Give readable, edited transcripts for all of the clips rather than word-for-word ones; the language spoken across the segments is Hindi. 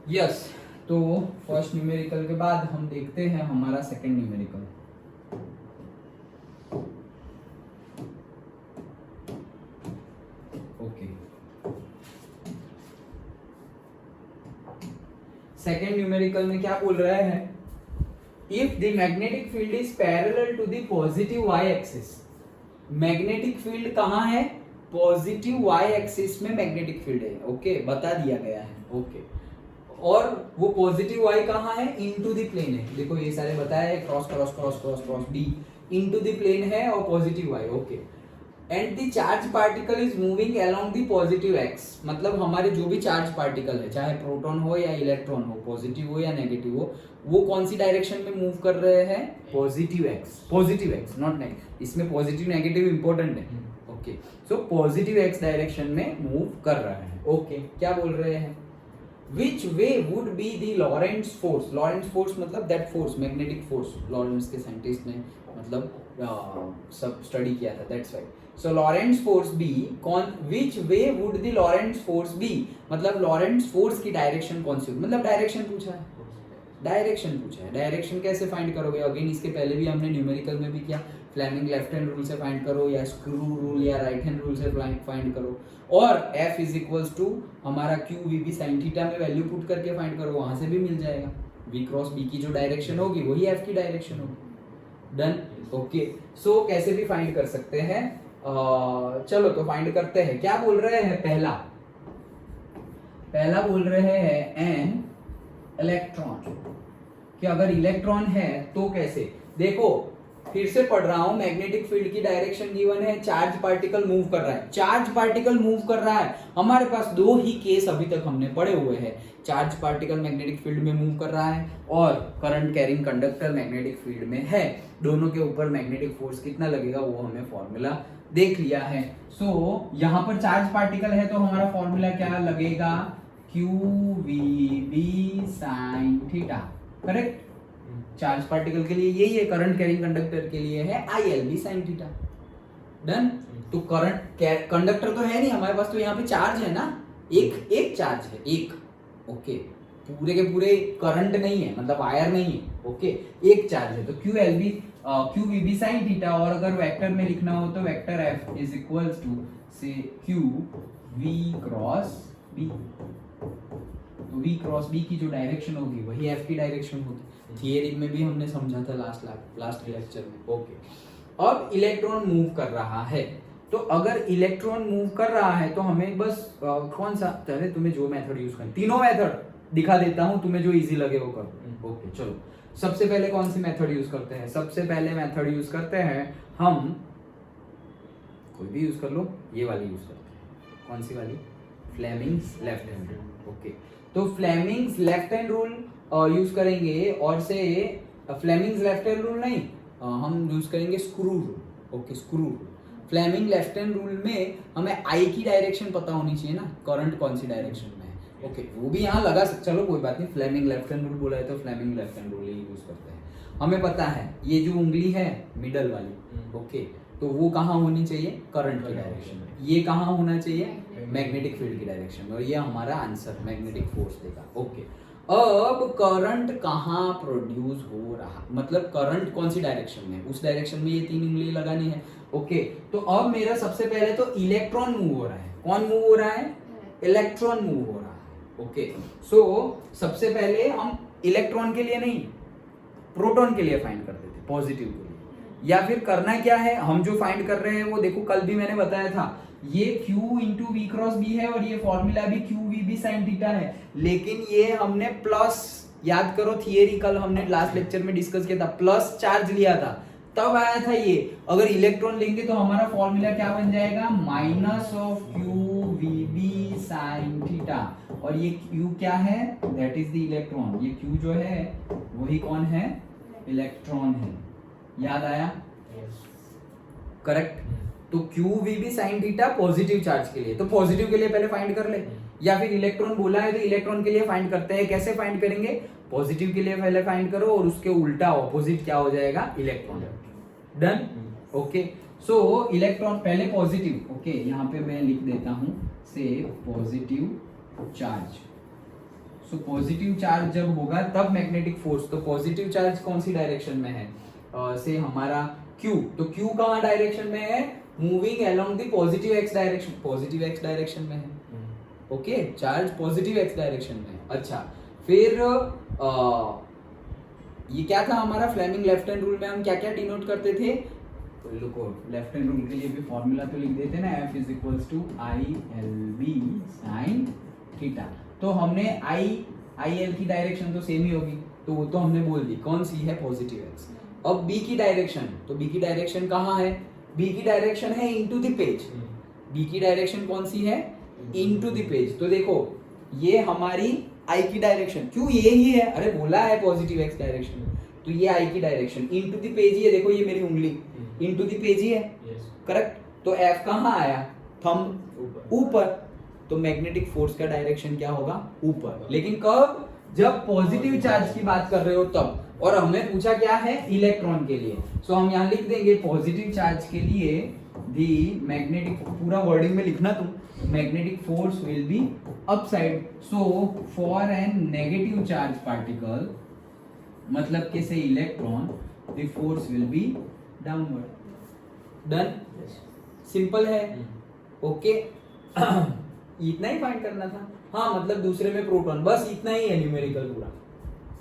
यस, तो फर्स्ट न्यूमेरिकल के बाद हम देखते हैं हमारा second numerical. Okay, second numerical में क्या बोल रहा है? If the magnetic field is parallel to the positive Y axis. Magnetic field कहाँ है? पॉजिटिव वाई एक्सिस में मैग्नेटिक फील्ड है। ओके, बता दिया गया है। ओके, और वो पॉजिटिव वाई कहाँ है? इनटू द प्लेन है। देखो ये सारे बताया है, cross cross cross cross cross D, into the plane है और positive Y. Okay, and the charge particle is moving along the positive X. मतलब हमारे जो भी चार्ज पार्टिकल है, चाहे प्रोटॉन हो या इलेक्ट्रॉन हो, पॉजिटिव हो या नेगेटिव हो, वो कौन सी डायरेक्शन में मूव कर रहे हैं? Positive X. Positive X, not negative. इसमें पॉजिटिव नेगेटिव इंपॉर्टेंट है। Okay, so positive X direction में मूव कर रहा है। ओके, क्या बोल रहे हैं? Which way would be the Lorentz force? Lorentz force मतलब that force, magnetic force. Lorentz के साइंटिस्ट ने मतलब सब स्टडी किया था, that's right. So Lorentz force be कौन, which way would the Lorentz force be, मतलब लॉरेंट्स फोर्स की डायरेक्शन कौन सी, मतलब डायरेक्शन पूछा है। डायरेक्शन पूछा है, डायरेक्शन कैसे फाइंड करोगे? अगेन इसके पहले भी हमने न्यूमेरिकल में भी किया, फ्लेमिंग लेफ्ट हैंड रूल से फाइंड करो, या स्क्रू रूल या राइट हैंड रूल से फाइंड करो, और F इज इक्वल्स टू हमारा Q V B sine theta में वैल्यू पुट करके फाइंड करो, वहां से भी मिल जाएगा। V क्रॉस B की जो डायरेक्शन होगी वही F की डायरेक्शन होगी। डन। ओके, सो कैसे भी फाइंड कर सकते हैं। चलो तो फाइंड करते हैं। क्या बोल रहे हैं? पहला बोल रहे हैं एन इलेक्ट्रॉन, कि अगर इलेक्ट्रॉन है तो कैसे। देखो फिर से पढ़ रहा हूं, मैग्नेटिक फील्ड की डायरेक्शन गिवन है, चार्ज पार्टिकल मूव कर रहा है। चार्ज पार्टिकल मूव कर रहा है, हमारे पास दो ही केस अभी तक हमने पढ़े हुए हैं। चार्ज पार्टिकल मैग्नेटिक फील्ड में मूव कर रहा है और current carrying conductor magnetic field में है। दोनों के ऊपर मैग्नेटिक फोर्स कितना लगेगा वो हमें फॉर्मूला देख लिया है। सो यहाँ पर चार्ज पार्टिकल है तो हमारा फॉर्मूला क्या लगेगा? Q V B sine theta. Correct. Charge particle के लिए यही है, करंट कैरिंग कंडक्टर के लिए है ILB साइन थीटा। डन। तो करंट कंडक्टर तो है नहीं हमारे पास, तो यहाँ पे चार्ज है ना, एक चार्ज है, एक। ओके, पूरे के पूरे करंट नहीं है, मतलब वायर नहीं है। ओके, एक चार्ज है, तो Q V B sine theta, और अगर वेक्टर में लिखना हो तो vector F is equals to से क्यू वी क्रॉस बी। तो V क्रॉस B की जो डायरेक्शन होगी वही F की डायरेक्शन होगी। थियरी में भी हमने समझा था लास्ट लेक्चर में। ओके, अब इलेक्ट्रॉन मूव कर रहा है, तो अगर इलेक्ट्रॉन मूव कर रहा है तो हमें बस कौन सा, चले तुम्हें जो मेथड यूज करना, तीनों मेथड दिखा देता हूं, तुम्हें जो इजी लगे वो करो। ओके, चलो सबसे पहले कौन सी मेथड यूज करते हैं? सबसे पहले मेथड यूज करते हैं हम, कोई भी यूज कर लो, ये वाली यूज करते हैं। कौन सी वाली? Fleming's left hand rule. Okay, तो Fleming's left hand rule use करेंगे, और से फ्लेमिंग्स लेफ्ट हैंड रूल नहीं, हम यूज करेंगे screw rule. Okay, screw rule. Fleming left hand rule में हमें आई की डायरेक्शन पता होनी चाहिए ना, करंट कौन सी डायरेक्शन में है। ओके, वो भी यहाँ लगा सकते, चलो कोई बात नहीं, फ्लेमिंग लेफ्ट हैंड रूल बोला है तो फ्लेमिंग लेफ्ट हैंड रूल ही यूज करते हैं। हमें पता है ये जो उंगली है मिडल वाली, ओके, तो वो कहाँ होनी चाहिए? करंट की डायरेक्शन में। ये कहाँ होना चाहिए? मैग्नेटिक फील्ड की डायरेक्शन में, और ये हमारा आंसर मैग्नेटिक फोर्स देगा। ओके, अब करंट कहाँ प्रोड्यूस हो रहा, मतलब करंट कौन सी डायरेक्शन में, उस डायरेक्शन में ये तीन उंगली लगानी है। ओके, तो अब मेरा सबसे पहले तो इलेक्ट्रॉन मूव हो रहा है। कौन मूव हो रहा है? इलेक्ट्रॉन मूव हो रहा है। ओके, सो सबसे पहले हम इलेक्ट्रॉन के लिए नहीं, प्रोटॉन के लिए फाइंड करते थे, पॉजिटिव के लिए। या फिर करना क्या है, हम जो फाइंड कर रहे हैं वो देखो, कल भी मैंने बताया था, ये Q into V cross B है, और ये फॉर्मूला भी Q V B sine theta है, लेकिन ये हमने प्लस, याद करो थियरी कल हमने लास्ट लेक्चर में डिस्कस किया था, प्लस चार्ज लिया था तब आया था ये। अगर इलेक्ट्रॉन लेंगे तो हमारा फॉर्मूला क्या बन जाएगा? Minus of Q V B sine theta, और ये Q क्या है? That is the electron. ये Q जो है वही कौन है? इलेक्ट्रॉन है। याद आया? करेक्ट। तो Q V B sine theta positive charge के लिए, तो पॉजिटिव के लिए पहले फाइंड कर ले, या फिर इलेक्ट्रॉन बोला है तो इलेक्ट्रॉन के लिए फाइंड करते हैं। कैसे फाइंड करेंगे? पॉजिटिव के लिए पहले फाइंड करो, और उसके उल्टा ऑपोजिट क्या हो जाएगा? इलेक्ट्रॉन। डन। ओके, सो इलेक्ट्रॉन पहले पॉजिटिव। ओके, यहाँ पे मैं लिख देता हूं से positive charge. So positive charge जब होगा तब मैग्नेटिक फोर्स, तो पॉजिटिव चार्ज कौन सी डायरेक्शन में है, से हमारा Q, तो Q कहाँ डायरेक्शन में है, moving along the positive x direction, positive x direction में है, okay, charge positive x direction में है। अच्छा, फिर ये क्या था हमारा फ्लेमिंग लेफ्ट हैंड रूल में हम क्या क्या डिनोट करते थे, लुको लेफ्ट हैंड रूल के लिए भी फॉर्मूला तो लिख देते ना, F is equals to ILB sine theta, तो हमने IL की डायरेक्शन तो सेम ही होगी, तो वो तो हमने बोल दी कौन सी है, पॉजिटिव x। अब B की डायरेक्शन, तो B की डायरेक्शन कहाँ है, B की डायरेक्शन है इनटू द पेज, B की डायरेक्शन कौन सी है, इनटू द पेज, तो देखो ये हमारी I की डायरेक्शन, क्यों ये ही है, अरे बोला है पॉजिटिव x डायरेक्शन, तो ये I की डायरेक्शन इनटू द पेज ही है, देखो ये मेरी उंगली इनटू द पेज ही है, करेक्ट, तो F कहाँ आया, थंब ऊपर, तो मैग्नेटिक फोर्स का डायरेक्शन क्या होगा, ऊपर, लेकिन कब, जब पॉजिटिव चार्ज की बात कर रहे हो तब, और हमें पूछा क्या है, इलेक्ट्रॉन के लिए, सो हम यहाँ लिख देंगे पॉजिटिव चार्ज के लिए दी मैग्नेटिक, पूरा वर्डिंग में लिखना तुम, magnetic force will be upside, so for an negative charge particle, मतलब कि से electron, the force will be downward, done, simple है, ओके, इतना ही फाइंड करना था, हाँ मतलब दूसरे में प्रोटॉन, बस इतना ही है न्यूमेरिकल पूरा,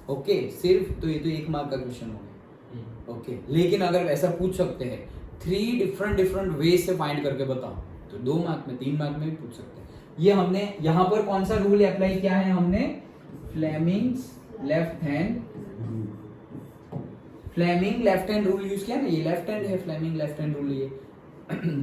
ओके, सिर्फ तो ये तो 1 मार्क का क्वेश्चन हो गया, ओके, लेकिन अगर ऐसा पूछ सकते हैं 3 डिफरेंट वे से फाइंड करके बताओ, तो 2 मार्क में 3 मार्क में भी पूछ सकते हैं। ये हमने यहाँ पर कौन सा रूल अप्लाई किया है, हमने Fleming's left hand rule use किया ना, ये लेफ्ट हैंड है, फ्लेमिंग लेफ्ट हैंड रूल, ये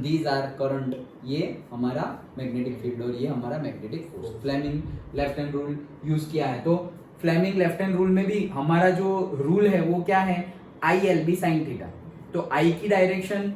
दीज आर करंट, ये हमारा मैग्नेटिक फील्ड और ये हमारा magnetic force, Fleming left hand rule use किया है। तो फ्लेमिंग लेफ्ट हैंड रूल में भी हमारा जो रूल है वो क्या है, ILB साइन थीटा, तो I की डायरेक्शन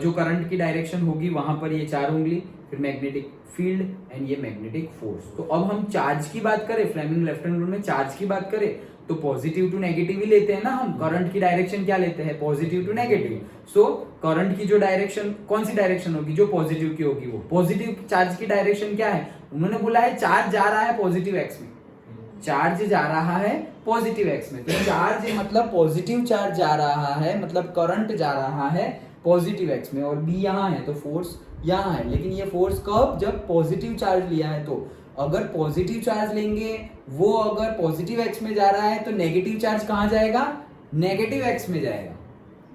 जो करंट की डायरेक्शन होगी वहां पर ये 4 उंगली, फिर मैग्नेटिक फील्ड एंड ये मैग्नेटिक फोर्स। तो अब हम चार्ज की बात करें, फ्लेमिंग लेफ्ट हैंड रूल में चार्ज की बात करें तो पॉजिटिव टू नेगेटिव ही लेते हैं ना हम, करंट की डायरेक्शन क्या लेते हैं, positive to negative, so current की जो डायरेक्शन कौन सी डायरेक्शन होगी, जो पॉजिटिव की होगी, वो पॉजिटिव चार्ज की डायरेक्शन क्या है, उन्होंने बोला है चार्ज जा रहा है पॉजिटिव एक्स में, चार्ज जा रहा है पॉजिटिव एक्स में, तो चार्ज मतलब पॉजिटिव चार्ज जा रहा है, मतलब करंट जा रहा है पॉजिटिव एक्स में, और बी यहाँ है तो फोर्स यहाँ है, लेकिन ये फोर्स कब, जब पॉजिटिव चार्ज लिया है, तो अगर पॉजिटिव चार्ज लेंगे वो अगर पॉजिटिव एक्स में जा रहा है तो नेगेटिव चार्ज कहाँ जाएगा, नेगेटिव एक्स में जाएगा,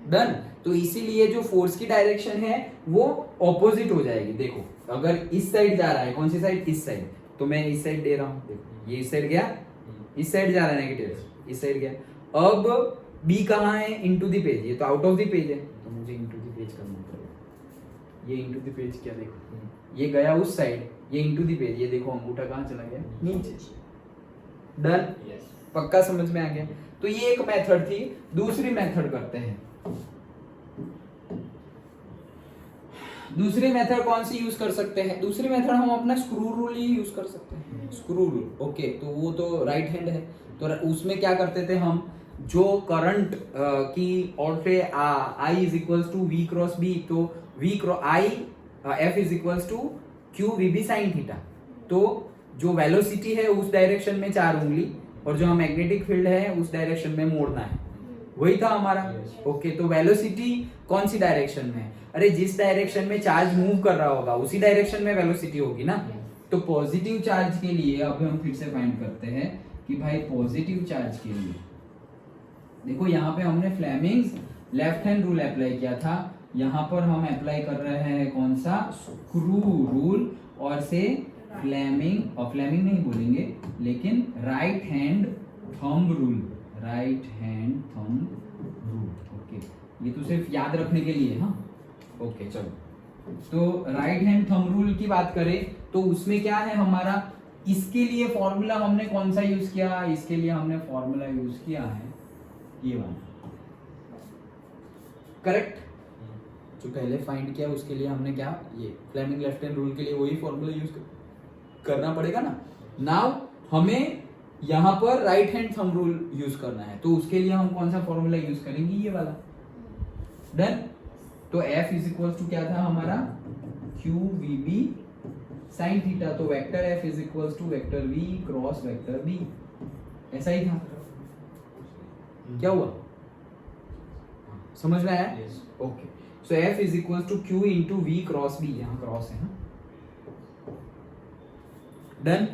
डन। तो इसीलिए जो फोर्स की डायरेक्शन है वो ऑपोजिट हो जाएगी, देखो अगर इस साइड जा रहा है, कौन सी साइड, इस साइड, तो मैं इस साइड दे रहा हूँ, देखो ये इस साइड गया, इस साइड जा रहा है नेगेटिव, इस साइड गया, अब बी कहाँ है, इनटू द पेज, ये तो आउट ऑफ द पेज है, तो मुझे इनटू द पेज करना पड़ेगा, ये इनटू द पेज क्या, देखो ये गया उस साइड, ये इनटू द पेज, ये देखो अंगूठा कहाँ चला गया, नीचे, डन, पक्का समझ में आ गया। तो ये एक मेथड थी, दूसरी मेथड करते हैं, दूसरी मेथड कौन सी यूज कर सकते हैं, दूसरी मेथड हम अपना स्क्रू रूल ही यूज कर सकते हैं, स्क्रू रूल, ओके, तो वो तो राइट हैंड है, तो उसमें क्या करते थे हम, जो करंट की और पे I is equals to V cross B, तो V cross I F is equals to Q VB sine theta, तो जो वेलोसिटी है उस डायरेक्शन में 4 उंगली और जो मैग्नेटिक फील्ड है उस डायरेक्शन में मोड़ना है, वही था हमारा, ओके, तो वेलोसिटी कौन सी डायरेक्शन में है, अरे जिस डायरेक्शन में चार्ज मूव कर रहा होगा उसी डायरेक्शन में वेलोसिटी होगी ना, तो पॉजिटिव चार्ज के लिए अब हम फिर से फाइंड करते हैं कि भाई पॉजिटिव चार्ज के लिए देखो यहाँ पे हमने Fleming's left hand rule apply किया था, यहाँ पर हम अप्लाई कर रहे हैं कौन सा, स्क्रू रूल, और से फ्लेमिंग, और फ्लेमिंग नहीं बोलेंगे लेकिन right hand thumb rule, right hand thumb rule, okay, ये तो सिर्फ याद रखने के लिए, हाँ, ओके चलो। तो राइट हैंड थंब रूल की बात करें तो उसमें क्या है हमारा, इसके लिए फॉर्मूला हमने कौन सा यूज किया, इसके लिए हमने फॉर्मूला यूज किया है ये वाला, करेक्ट, जो पहले फाइंड किया उसके लिए हमने क्या, ये फ्लेमिंग लेफ्ट हैंड रूल के लिए वही फॉर्मूला यूज करना पड़ेगा ना। नाउ हमें यहाँ पर right hand thumb rule use करना है, तो उसके लिए हम कौन सा फॉर्मूला यूज करेंगे, ये वाला, डन। तो F इज इक्वल टू क्या था हमारा, QVB साइन थीटा, तो vector F is equals to vector V cross vector B, ऐसा ही था। क्या हुआ, समझ में आया? Okay, so F is equals to Q into V cross B, यहाँ क्रॉस है ना, डन।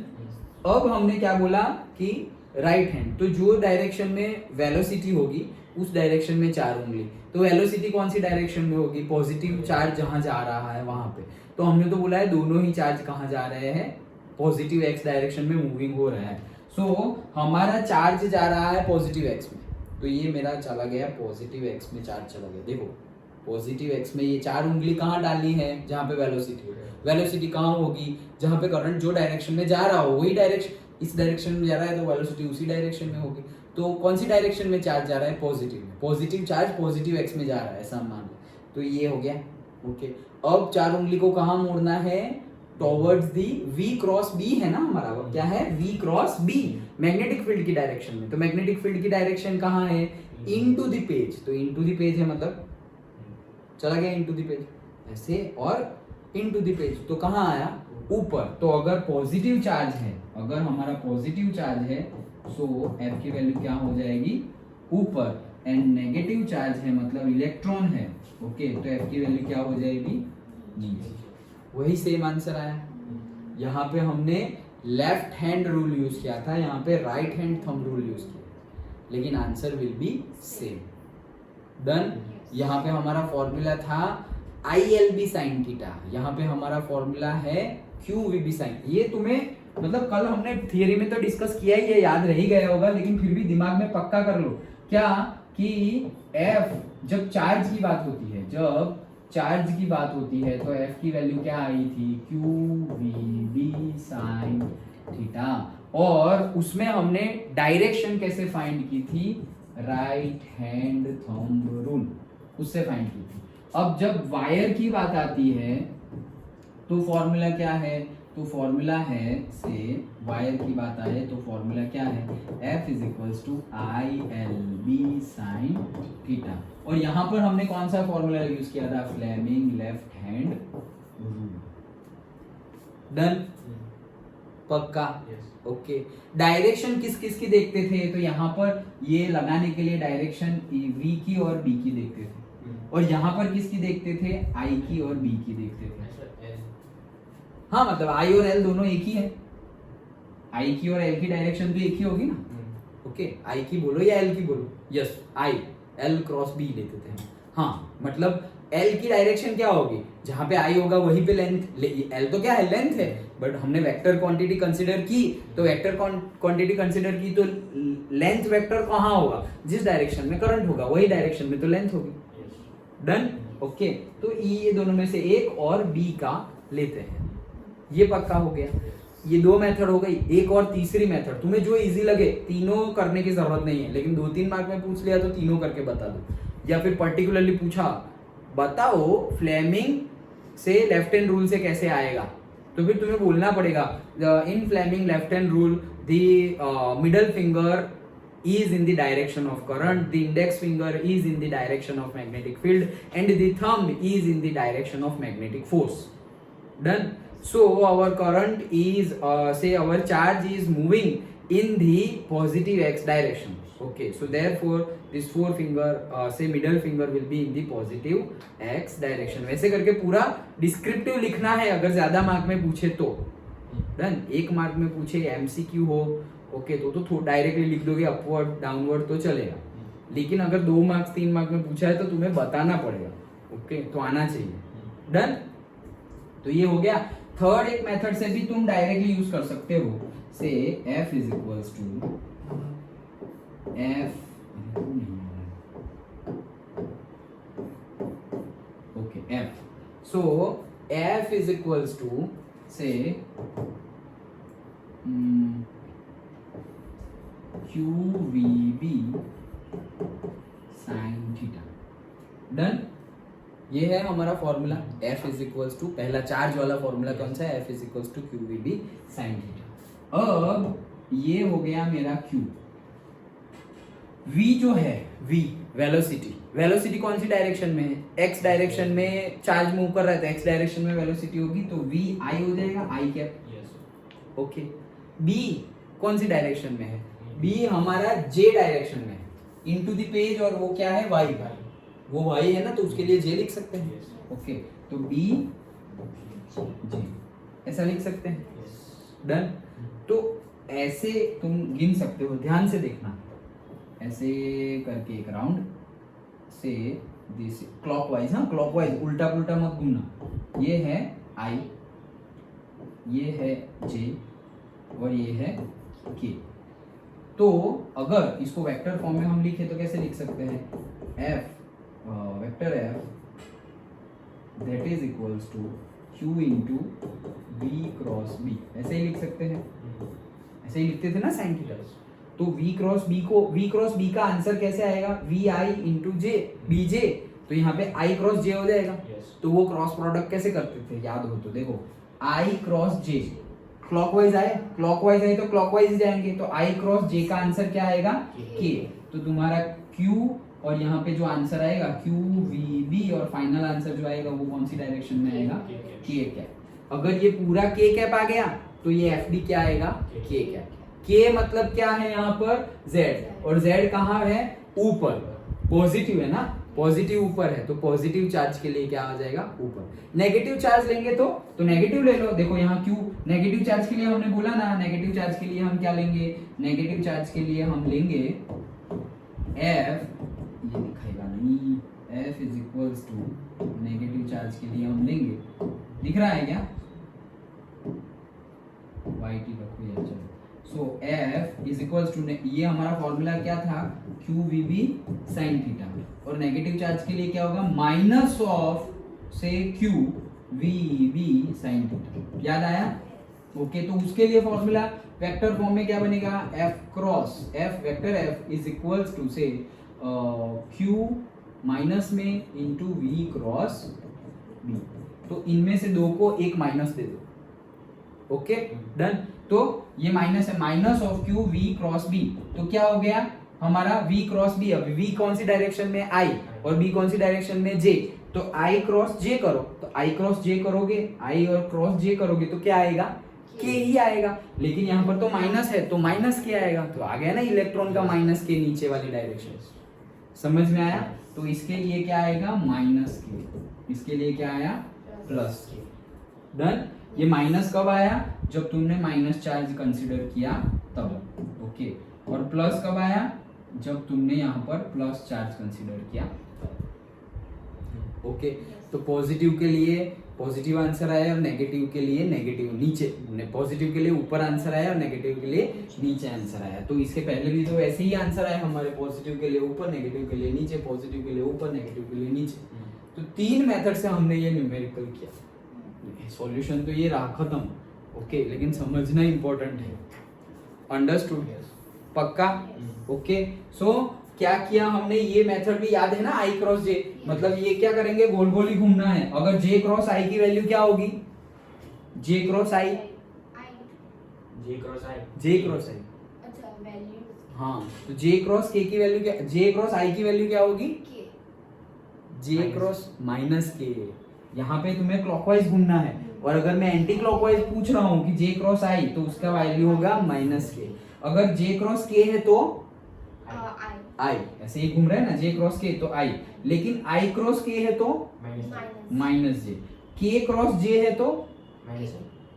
अब हमने क्या बोला कि राइट हैंड, तो जो डायरेक्शन में वेलोसिटी होगी उस डायरेक्शन में 4 उंगली, तो वेलोसिटी कौन सी डायरेक्शन में होगी, पॉजिटिव चार्ज जहां जा रहा है वहां पे, तो हमने तो बोला है दोनों ही चार्ज कहां जा रहे हैं, पॉजिटिव एक्स डायरेक्शन में मूविंग हो रहा है। सो हमारा चार्ज जा रहा है पॉजिटिव एक्स में, तो ये मेरा चला गया पॉजिटिव एक्स में, चार्ज चला गया। देखो पॉजिटिव एक्स में ये 4 उंगली कहाँ डालनी है, जहाँ पे वेलोसिटी, वेलोसिटी कहाँ होगी, जहाँ पे करंट जो डायरेक्शन में जा रहा हो वही डायरेक्शन, इस डायरेक्शन में जा रहा है तो वेलोसिटी उसी डायरेक्शन में होगी। तो कौन सी डायरेक्शन में चार्ज जा रहा है, पॉजिटिव में, पॉजिटिव चार्ज पॉजिटिव एक्स में जा रहा है, ऐसा मान लो। तो ये हो गया, ओके। अब 4 उंगली को कहाँ मोड़ना है, towards the V cross B है ना हमारा, वो क्या है, V cross B, magnetic field की डायरेक्शन में। तो मैग्नेटिक फील्ड की डायरेक्शन कहाँ है, इनटू द पेज, तो इनटू द पेज है मतलब चला गया इनटू द पेज, ऐसे, और इनटू द पेज, तो कहाँ आया, ऊपर। तो अगर पॉजिटिव चार्ज है, अगर हमारा पॉजिटिव चार्ज है, सो एफ की वैल्यू क्या हो जाएगी, ऊपर, एंड नेगेटिव चार्ज है मतलब इलेक्ट्रॉन है, ओके, तो एफ की वैल्यू क्या हो जाएगी, नीचे। वही सेम आंसर आया। यहाँ पे हमने लेफ्ट हैंड रूल यूज किया था, यहाँ पे right hand thumb rule use किया, लेकिन answer will be same, done. यहाँ पे हमारा फॉर्मूला था ILB sin थीटा, यहाँ पे हमारा फॉर्मूला है QVB sin। ये तुम्हें मतलब कल हमने थियरी में तो डिस्कस किया ही है, याद रह ही गया होगा, लेकिन फिर भी दिमाग में पक्का कर लो क्या, कि F जब चार्ज की बात होती है, जब चार्ज की बात होती है तो F की वैल्यू क्या आई थी, QVB sin थीटा, और उसमें हमने डायरेक्शन कैसे फाइंड की थी, राइट हैंड थंब रूल, उससे फाइंड की थी। अब जब वायर की बात आती है तो फॉर्मूला क्या है, तो फॉर्मूला है, से वायर की बात आए तो फॉर्मूला क्या है, F is equals to ILB sin theta, और यहाँ पर हमने कौन सा फॉर्मूला यूज किया था, Fleming left hand rule, done, पक्का, ओके। डायरेक्शन किस किस की देखते थे, तो यहाँ पर ये लगाने के लिए डायरेक्शन V की और B की देखते थे, और यहाँ पर किसकी देखते थे, I की और B की देखते थे। हाँ मतलब I और L दोनों एक ही है, I की और L की डायरेक्शन तो एक ही होगी ना, ओके। I की बोलो या L की बोलो, yes I, L cross B लेते थे, हाँ मतलब L की डायरेक्शन क्या होगी, जहाँ पे I होगा वहीं पे लेंथ, L तो क्या है, लेंथ है, बट हमने वेक्टर क्वांटिटी कंसीडर की, तो वेक्टर क्वांटिटी कंसीडर की तो लेंथ वेक्टर कहाँ होगा, जिस डायरेक्शन में करंट होगा वही डायरेक्शन में तो लेंथ होगी, डन, ओके। तो ये दोनों में से एक और बी का लेते हैं, ये पक्का हो गया। ये 2 मेथड हो गई, एक और तीसरी मेथड, तुम्हें जो इजी लगे, तीनों करने की जरूरत नहीं है, लेकिन 2-3 मार्क में पूछ लिया तो तीनों करके बता दो, या फिर पर्टिकुलरली पूछा बताओ फ्लेमिंग से लेफ्ट हैंड रूल से कैसे आएगा, तो फिर तुम्हें बोलना पड़ेगा in Fleming left hand rule the middle finger is in the direction of current, the index finger is in the direction of magnetic field, and the thumb is in the direction of magnetic force, done. So our current is say our charge is moving in the positive x direction, okay, so therefore this forefinger say middle finger will be in the positive x direction। वैसे करके पूरा डिस्क्रिप्टिव लिखना है, अगर ज्यादा मार्क में पूछे तो, डन। 1 मार्क में पूछे MCQ हो, ओके, तो डायरेक्टली लिख दोगे अपवर्ड डाउनवर्ड तो चलेगा, लेकिन अगर 2 मार्क्स 3 मार्क में पूछा है तो तुम्हें बताना पड़ेगा, ओके, तो आना चाहिए, डन। तो ये हो गया। थर्ड एक मेथड से भी तुम डायरेक्टली यूज कर सकते हो, से F is equals to F, okay, F, so F is equals to से QVB sin थीटा, डन। ये है हमारा formula, F is equals to, पहला चार्ज वाला फॉर्मूला कौन सा है, F is equals to QVB sin theta. अब ये हो गया मेरा Q, V जो है V वेलोसिटी, वेलोसिटी कौन सी डायरेक्शन में है? एक्स डायरेक्शन में चार्ज मूव कर रहा है तो एक्स डायरेक्शन में वेलोसिटी होगी, तो वी आई हो जाएगा, आई कैप। ओके, बी कौन सी डायरेक्शन में है? बी हमारा जे डायरेक्शन में है, इनटू द पेज, और वो क्या है? वाई, वो वाई है ना, तो उसके लिए जे लिख सकते हैं। ओके, तो बी जे ऐसा लिख सकते हैं। डन। तो ऐसे तुम गिन सकते हो, ध्यान से देखना, ऐसे करके एक राउंड से दिस क्लॉकवाइज, हाँ क्लॉकवाइज, उल्टा पुल्टा मत घूमना। ये है आई, ये है जे, और ये है के। तो अगर इसको वेक्टर फॉर्म में हम लिखे तो कैसे लिख सकते हैं? F vector F that is equals to Q into V cross B, ऐसे ही लिख सकते हैं। ऐसे ही लिखते थे ना साइन थीटा। तो v क्रॉस b का आंसर कैसे आएगा? V I into J, B J, तो यहाँ पे i क्रॉस j हो जाएगा। तो वो क्रॉस प्रोडक्ट कैसे करते थे याद हो तो देखो, i क्रॉस j क्लॉकवाइज आए, क्लॉकवाइज आए तो क्लॉकवाइज जाएंगे, तो i क्रॉस j का आंसर क्या आएगा? k। तो तुम्हारा q और यहाँ पे जो आंसर आएगा q v b, और फाइनल आंसर जो आएगा वो कौन सी डायरेक्शन में आएगा? k cap. अगर ये पूरा k कैप आ गया तो ये fd क्या आएगा? k cap. k मतलब क्या है यहाँ पर? z, और z कहाँ है? ऊपर, पॉजिटिव है ना, पॉजिटिव ऊपर है, तो पॉजिटिव चार्ज के लिए क्या आ जाएगा? ऊपर। नेगेटिव चार्ज लेंगे तो नेगेटिव ले लो। देखो यहाँ क्यू, नेगेटिव चार्ज के लिए हमने बोला ना, नेगेटिव चार्ज के लिए हम क्या लेंगे? नेगेटिव चार्ज के लिए हम लेंगे f, ये दिखाएगा नहीं, f is equals to, negative charge के लिए हम लेंगे, दिख रहा है क्या? वाई टी रखो या चलो। So f is equals to, ये हमारा फॉर्मूला क्या था? Q V B sine theta, और नेगेटिव चार्ज के लिए क्या होगा? माइनस ऑफ से Q V B sine theta. याद आया? ओके, तो उसके लिए फॉर्मूला वेक्टर फॉर्म में क्या बनेगा? f cross f vector f is equals to से q माइनस में इंटू v क्रॉस b। तो इनमें से दो को एक माइनस दे दो। Okay, done. तो ये माइनस है, minus of Q V cross B, तो क्या हो गया हमारा? v cross B. अब v कौन सी डायरेक्शन में? i, और b कौन सी डायरेक्शन में? j। तो i क्रॉस j करो, तो i क्रॉस j करोगे, i और क्रॉस j करोगे तो क्या आएगा? k ही आएगा। लेकिन यहाँ पर तो माइनस है, तो माइनस k आएगा, तो आ गया ना इलेक्ट्रॉन का माइनस k नीचे वाली डायरेक्शन। समझ में आया? तो इसके लिए क्या आएगा? Minus k। इसके लिए क्या आया? Plus k। डन। ये माइनस कब आया? जब तुमने माइनस चार्ज कंसीडर किया तब। ओके, और प्लस कब आया? जब तुमने यहाँ पर प्लस चार्ज कंसीडर किया। ओके, तो पॉजिटिव के लिए पॉजिटिव आंसर आया, और नेगेटिव के लिए नेगेटिव नीचे, पॉजिटिव के लिए ऊपर आंसर आया और नेगेटिव के लिए न्यूचे आंसर आया। तो इसके पहले भी तो ऐसे ही आंसर आया हमारे, पॉजिटिव के लिए ऊपर, नेगेटिव के लिए नीचे, पॉजिटिव के लिए ऊपर, नेगेटिव के लिए नीचे। तो तीन मेथड से हमने ये न्यूमेरिकल किया। सॉल्यूशन तो ये रहा खत्म। ओके, लेकिन समझना इंपॉर्टेंट है। अंडरस्टूड? पक्का? ओके, सो क्या किया हमने? ये मेथड भी याद है ना, आई क्रॉस जे, मतलब ये क्या करेंगे? गोल गोल ही घूमना है। अगर जे क्रॉस आई की वैल्यू क्या होगी? जे क्रॉस आई, जे क्रॉस आई, जे क्रॉस आई, अच्छा वैल्यू, हाँ, तो जे क्रॉस के की वैल्यू क्या? जे क्रॉस आई की वैल्यू क्या होगी? जे क्रॉस माइनस के। यहाँ पे तुम्हें क्लॉकवाइज घूमना है, और अगर मैं एंटी क्लॉकवाइज पूछ रहा हूँ कि जे क्रॉस आई, तो उसका वैल्यू होगा माइनस के। अगर जे क्रॉस के है तो आई, ऐसे ही घूम रहे हैं ना, जे क्रॉस के तो आई, लेकिन आई क्रॉस के है तो माइनस जे, के क्रॉस जे है तो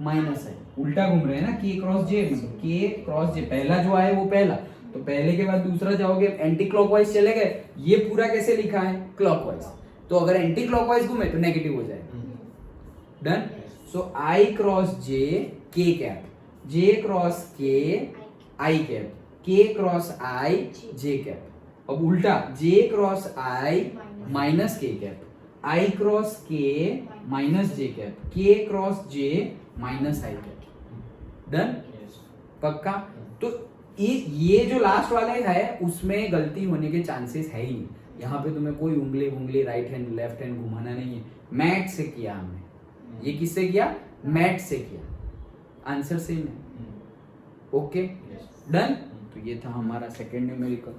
माइनस आई। उल्टा घूम रहे हैं ना, के क्रॉस जे मतलब के क्रॉस जे, पहला जो आए वो पहला, तो पहले के बाद दूसरा जाओगे, एंटी क्लॉकवाइज चले गए। ये पूरा कैसे लिखा है? क्लॉकवाइज। तो अगर एंटी क्लॉकवाइज घूमे तो नेगेटिव हो जाएगा। डन। सो आई क्रॉस जे के कैप, जे क्रॉस के आई कैप, के क्रॉस आई जे कैप। अब उल्टा, जे क्रॉस आई माइनस के कैप, आई क्रॉस के माइनस जे कैप, के क्रॉस जे माइनस आई कैप। डन? पक्का? तो ये जो लास्ट वाला है उसमें गलती होने के चांसेस है ही नहीं। यहाँ पे तुम्हें कोई उंगली राइट हैंड लेफ्ट हैंड घुमाना नहीं है, मैट से किया हमने। ये किससे किया? मैट से किया। आंसर सेम है। Okay, done. तो ये था हमारा सेकेंड न्यूमेरिकल।